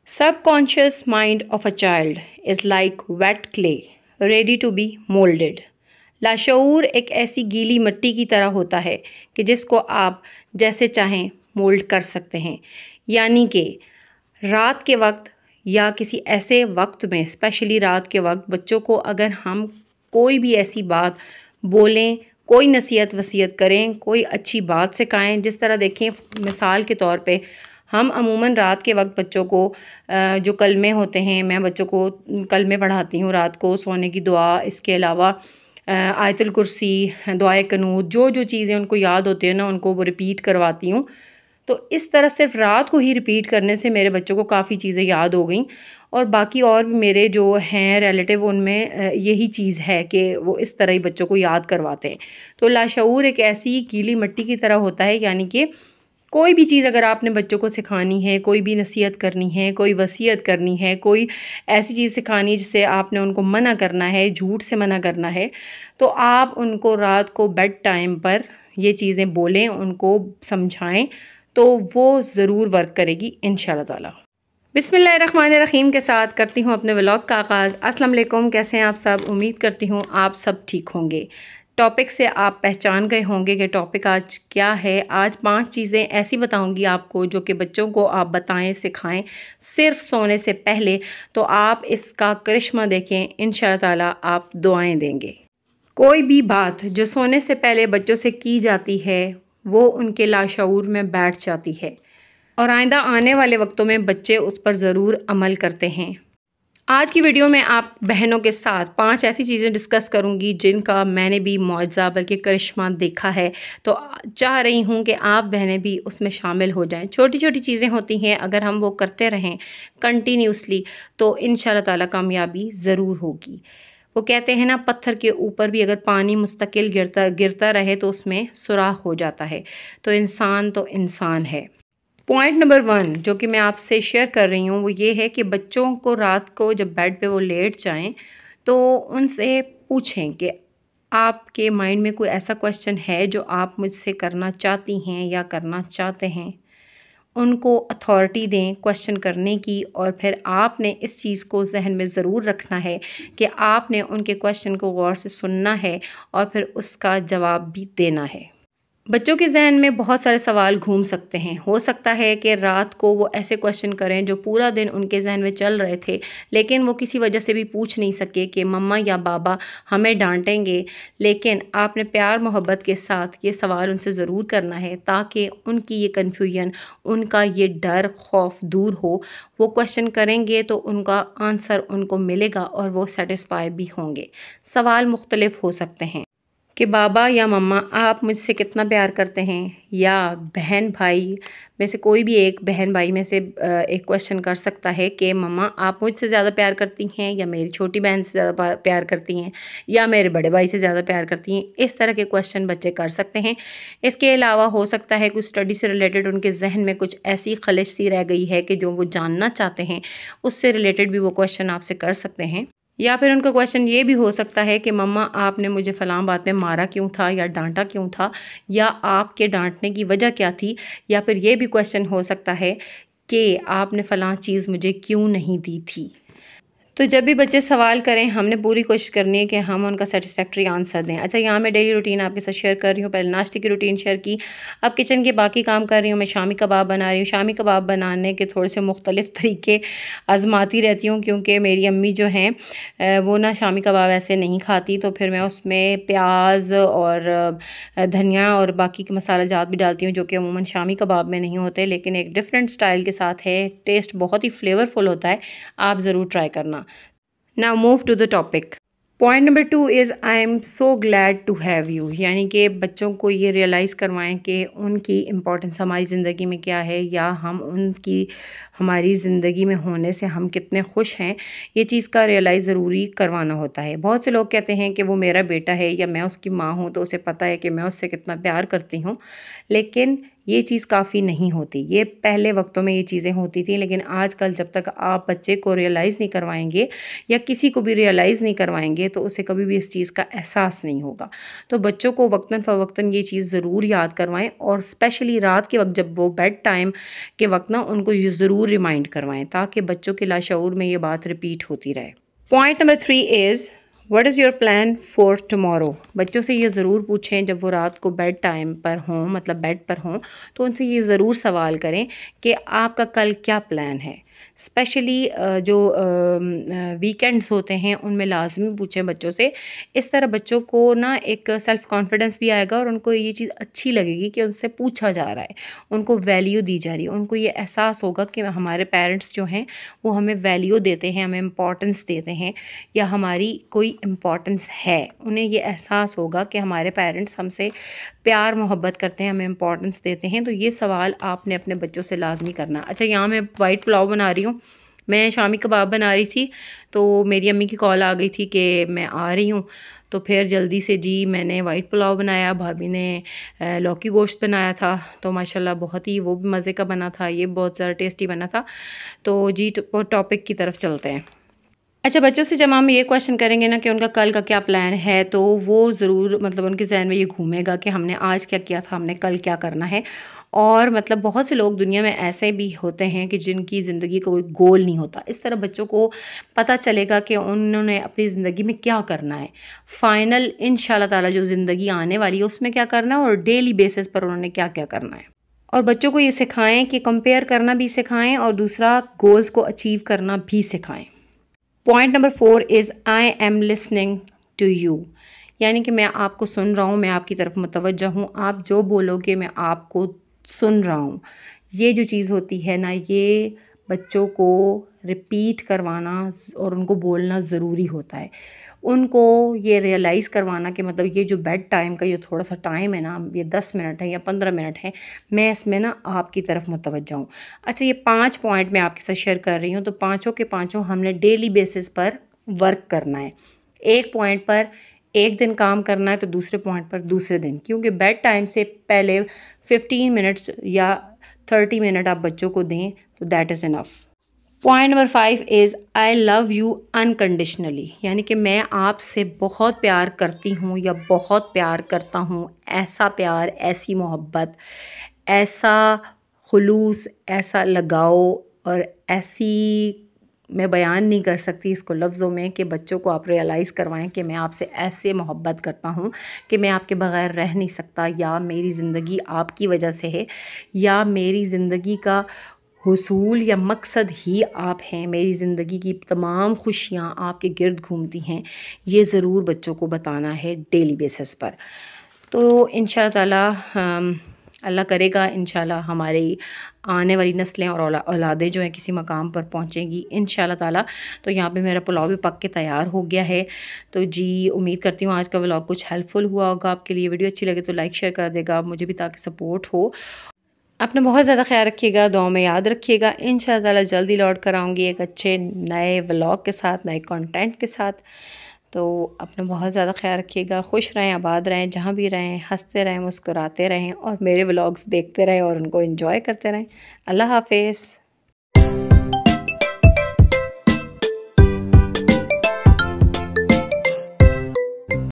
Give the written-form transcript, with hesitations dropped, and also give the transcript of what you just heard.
Subconscious mind of a child is like wet clay, ready to be molded. लाशऊर एक ऐसी गीली मिट्टी की तरह होता है कि जिसको आप जैसे चाहें मोल्ड कर सकते हैं। यानी कि रात के वक्त या किसी ऐसे वक्त में, स्पेशली रात के वक्त, बच्चों को अगर हम कोई भी ऐसी बात बोलें, कोई नसीहत वसीयत करें, कोई अच्छी बात सिखाएं, जिस तरह देखें मिसाल के तौर पे हम अमूमन रात के वक्त बच्चों को जो कलमे होते हैं, मैं बच्चों को कलमे पढ़ाती हूँ रात को, सोने की दुआ, इसके अलावा आयतुल कुर्सी, दुआए कनूत, जो जो चीज़ें उनको याद होती हैं ना, उनको वो रिपीट करवाती हूँ। तो इस तरह सिर्फ रात को ही रिपीट करने से मेरे बच्चों को काफ़ी चीज़ें याद हो गई। और बाकी और भी मेरे जो हैं रिलेटिव, उनमें यही चीज़ है कि वो इस तरह ही बच्चों को याद करवाते हैं। तो लाशऊर एक ऐसी गीली मिट्टी की तरह होता है, यानी कि कोई भी चीज़ अगर आपने बच्चों को सिखानी है, कोई भी नसीहत करनी है, कोई वसीयत करनी है, कोई ऐसी चीज़ सिखानी है जिससे आपने उनको मना करना है, झूठ से मना करना है, तो आप उनको रात को बेड टाइम पर ये चीज़ें बोलें, उनको समझाएं, तो वो ज़रूर वर्क करेगी इंशाल्लाह ताला। बिस्मिल्लाहिर्रहमानिर्रहीम के साथ करती हूँ अपने व्लॉग का आगाज़। अस्सलाम वालेकुम, कैसे हैं आप सब? उम्मीद करती हूँ आप सब ठीक होंगे। टॉपिक से आप पहचान गए होंगे कि टॉपिक आज क्या है। आज 5 चीज़ें ऐसी बताऊंगी आपको जो कि बच्चों को आप बताएं, सिखाएं सिर्फ सोने से पहले, तो आप इसका करिश्मा देखें, इंशाअल्लाह ताला आप दुआएं देंगे। कोई भी बात जो सोने से पहले बच्चों से की जाती है वो उनके लाशऊर में बैठ जाती है और आइंदा आने वाले वक्तों में बच्चे उस पर ज़रूर अमल करते हैं। आज की वीडियो में आप बहनों के साथ 5 ऐसी चीज़ें डिस्कस करूंगी जिनका मैंने भी मुआज़ा बल्कि करिश्मा देखा है, तो चाह रही हूं कि आप बहनें भी उसमें शामिल हो जाएं। छोटी छोटी चीज़ें होती हैं, अगर हम वो करते रहें कंटिन्यूसली तो इंशाल्लाह ताला कामयाबी ज़रूर होगी। वो कहते हैं ना, पत्थर के ऊपर भी अगर पानी मुस्तकिल गिरता रहे तो उसमें सुराख हो जाता है। तो इंसान है। पॉइंट नंबर 1 जो कि मैं आपसे शेयर कर रही हूँ वो ये है कि बच्चों को रात को जब बेड पे वो लेट जाएं तो उनसे पूछें कि आपके माइंड में कोई ऐसा क्वेश्चन है जो आप मुझसे करना चाहती हैं या करना चाहते हैं। उनको अथॉरिटी दें क्वेश्चन करने की, और फिर आपने इस चीज़ को जहन में ज़रूर रखना है कि आपने उनके क्वेश्चन को गौर से सुनना है और फिर उसका जवाब भी देना है। बच्चों के जहन में बहुत सारे सवाल घूम सकते हैं। हो सकता है कि रात को वो ऐसे क्वेश्चन करें जो पूरा दिन उनके जहन में चल रहे थे, लेकिन वो किसी वजह से भी पूछ नहीं सके कि मम्मा या बाबा हमें डांटेंगे। लेकिन आपने प्यार मोहब्बत के साथ ये सवाल उनसे ज़रूर करना है ताकि उनकी ये कन्फ्यूजन, उनका ये डर खौफ दूर हो। वो क्वेश्चन करेंगे तो उनका आंसर उनको मिलेगा और वो सेटिस्फाई भी होंगे। सवाल मुख्तलिफ हो सकते हैं कि बाबा या मम्मा आप मुझसे कितना प्यार करते हैं, या बहन भाई में से कोई भी एक बहन भाई में से एक क्वेश्चन कर सकता है कि मम्मा आप मुझसे ज़्यादा प्यार करती हैं या मेरी छोटी बहन से ज़्यादा प्यार करती हैं या मेरे बड़े भाई से ज़्यादा प्यार करती हैं। इस तरह के क्वेश्चन बच्चे कर सकते हैं। इसके अलावा हो सकता है कुछ स्टडी से रिलेटेड उनके जहन में कुछ ऐसी खलिश सी रह गई है कि जो वो जानना चाहते हैं, उससे रिलेटेड भी वो क्वेश्चन आपसे कर सकते हैं। या फिर उनका क्वेश्चन ये भी हो सकता है कि मम्मा आपने मुझे फ़लाँ बात में मारा क्यों था या डांटा क्यों था, या आपके डांटने की वजह क्या थी। या फिर ये भी क्वेश्चन हो सकता है कि आपने फ़लाँ चीज़ मुझे क्यों नहीं दी थी। तो जब भी बच्चे सवाल करें हमने पूरी कोशिश करनी है कि हम उनका सेटिस्फैक्ट्री आंसर दें। अच्छा, यहाँ मैं डेली रूटीन आपके साथ शेयर कर रही हूँ। पहले नाश्ते की रूटीन शेयर की, अब किचन के बाकी काम कर रही हूँ। मैं शामी कबाब बना रही हूँ। शामी कबाब बनाने के थोड़े से मुख्तलिफ तरीके आजमाती रहती हूँ क्योंकि मेरी अम्मी जो हैं वो ना शामी कबाब ऐसे नहीं खाती, तो फिर मैं उसमें प्याज और धनिया और बाकी के मसाला जात भी डालती हूँ जो कि अमूमन शामी कबाब में नहीं होते, लेकिन एक डिफरेंट स्टाइल के साथ है। टेस्ट बहुत ही फ्लेवरफुल होता है, आप ज़रूर ट्राई करना। Now move to the topic. Point number 2 is I am so glad to have you, यानी कि बच्चों को ये रियलाइज़ करवाएं कि उनकी इम्पोर्टेंस हमारी ज़िंदगी में क्या है, या हम उनकी हमारी ज़िंदगी में होने से हम कितने खुश हैं। ये चीज़ का रियलाइज़ ज़रूरी करवाना होता है। बहुत से लोग कहते हैं कि वो मेरा बेटा है या मैं उसकी माँ हूँ तो उसे पता है कि मैं उससे कितना प्यार करती हूँ, लेकिन ये चीज़ काफ़ी नहीं होती। ये पहले वक्तों में ये चीज़ें होती थी, लेकिन आजकल जब तक आप बच्चे को रियलाइज़ नहीं करवाएंगे या किसी को भी रियलाइज़ नहीं करवाएंगे तो उसे कभी भी इस चीज़ का एहसास नहीं होगा। तो बच्चों को वक्तन फ़वक्तन ये चीज़ ज़रूर याद करवाएं, और स्पेशली रात के वक्त जब वो बेड टाइम के वक्त ना उनको ये ज़रूर रिमाइंड करवाएं, ताकि बच्चों के लाशऊर में ये बात रिपीट होती रहे। Point number 3 is what is your plan for tomorrow. बच्चों से ये ज़रूर पूछें जब वो रात को बेड टाइम पर हों, मतलब बेड पर हों, तो उनसे ये ज़रूर सवाल करें कि आपका कल क्या प्लान है। स्पेशली जो वीकेंड्स होते हैं उनमें लाजमी पूछें बच्चों से। इस तरह बच्चों को ना एक सेल्फ़ कॉन्फिडेंस भी आएगा और उनको ये चीज़ अच्छी लगेगी कि उनसे पूछा जा रहा है, उनको वैल्यू दी जा रही है, उनको ये एहसास होगा कि हमारे पेरेंट्स जो हैं वो हमें वैल्यू देते हैं, हमें इम्पोर्टेंस देते हैं, या हमारी कोई इम्पोर्टेंस है। उन्हें ये एहसास होगा कि हमारे पेरेंट्स हमसे प्यार मोहब्बत करते हैं, हमें इम्पोर्टेंस देते हैं। तो ये सवाल आपने अपने बच्चों से लाजमी करना। अच्छा, यहाँ मैं वाइट पुलाव बना रही हूँ, मैं शामी कबाब बना रही थी, तो मेरी अम्मी की कॉल आ गई थी कि मैं आ रही हूँ। तो फिर जल्दी से जी मैंने वाइट पुलाव बनाया, भाभी ने लौकी गोश्त बनाया था, तो माशाल्लाह बहुत ही वो भी मज़े का बना था, ये बहुत ज़्यादा टेस्टी बना था। तो जी टॉपिक की तरफ चलते हैं। अच्छा, बच्चों से जब हम ये क्वेश्चन करेंगे ना कि उनका कल का क्या प्लान है, तो वो ज़रूर मतलब उनके ज़हन में ये घूमेगा कि हमने आज क्या किया था, हमने कल क्या करना है। और मतलब बहुत से लोग दुनिया में ऐसे भी होते हैं कि जिनकी ज़िंदगी का कोई गोल नहीं होता। इस तरह बच्चों को पता चलेगा कि उन्होंने अपनी ज़िंदगी में क्या करना है, फ़ाइनल इंशाल्लाह ताला जो ज़िंदगी आने वाली है उसमें क्या करना है, और डेली बेसिस पर उन्होंने क्या क्या करना है। और बच्चों को ये सिखाएं कि कंपेयर करना भी सिखाएं, और दूसरा गोल्स को अचीव करना भी सिखाएं। Point number 4 is I am listening to you, यानी कि मैं आपको सुन रहा हूँ, मैं आपकी तरफ मुतवज्जा हूँ, आप जो बोलोगे मैं आपको सुन रहा हूँ। ये जो चीज़ होती है ना, ये बच्चों को रिपीट करवाना और उनको बोलना ज़रूरी होता है। उनको ये रियलाइज़ करवाना कि मतलब ये जो बेड टाइम का ये थोड़ा सा टाइम है ना, ये 10 मिनट है या 15 मिनट है, मैं इसमें ना आपकी तरफ मुतवज्जा हूँ। अच्छा, ये 5 पॉइंट मैं आपके साथ शेयर कर रही हूँ, तो पाँचों के पाँचों हमने डेली बेसिस पर वर्क करना है। एक पॉइंट पर एक दिन काम करना है तो दूसरे पॉइंट पर दूसरे दिन, क्योंकि बेड टाइम से पहले 15 मिनट्स या 30 मिनट आप बच्चों को दें तो that is enough. Point number 5 is I love you unconditionally, यानी कि मैं आपसे बहुत प्यार करती हूँ या बहुत प्यार करता हूँ। ऐसा प्यार, ऐसी मोहब्बत, ऐसा खुलूस, ऐसा लगाव, और ऐसी मैं बयान नहीं कर सकती इसको लफ्ज़ों में, कि बच्चों को आप रियलाइज़ करवाएं कि मैं आपसे ऐसे मोहब्बत करता हूँ कि मैं आपके बग़ैर रह नहीं सकता, या मेरी ज़िंदगी आपकी वजह से है, या मेरी ज़िंदगी का हुसूल या मकसद ही आप हैं, मेरी ज़िंदगी की तमाम खुशियाँ आपके गिर्द घूमती हैं। ये ज़रूर बच्चों को बताना है डेली बेसिस पर। तो इंशाअल्लाह ताला अल्लाह करेगा इंशाअल्लाह हमारी आने वाली नस्लें और औलादें जो हैं किसी मकाम पर पहुँचेंगी इंशाअल्लाह ताला। तो यहाँ पे मेरा पुलाव भी पक के तैयार हो गया है। तो जी उम्मीद करती हूँ आज का व्लॉग कुछ हेल्पफुल हुआ होगा आपके लिए। वीडियो अच्छी लगे तो लाइक शेयर कर देगा मुझे भी, ताकि सपोर्ट हो। अपना बहुत ज़्यादा ख्याल रखिएगा, दुआ में याद रखिएगा। इंशाअल्लाह ताला जल्दी लौट कर आऊँगी एक अच्छे नए व्लॉग के साथ, नए कंटेंट के साथ। तो अपना बहुत ज़्यादा ख्याल रखिएगा, खुश रहें, आबाद रहें, जहाँ भी रहें, हंसते रहें, मुस्कुराते रहें, और मेरे व्लॉग्स देखते रहें और उनको एंजॉय करते रहें। अल्लाह हाफ़िज़।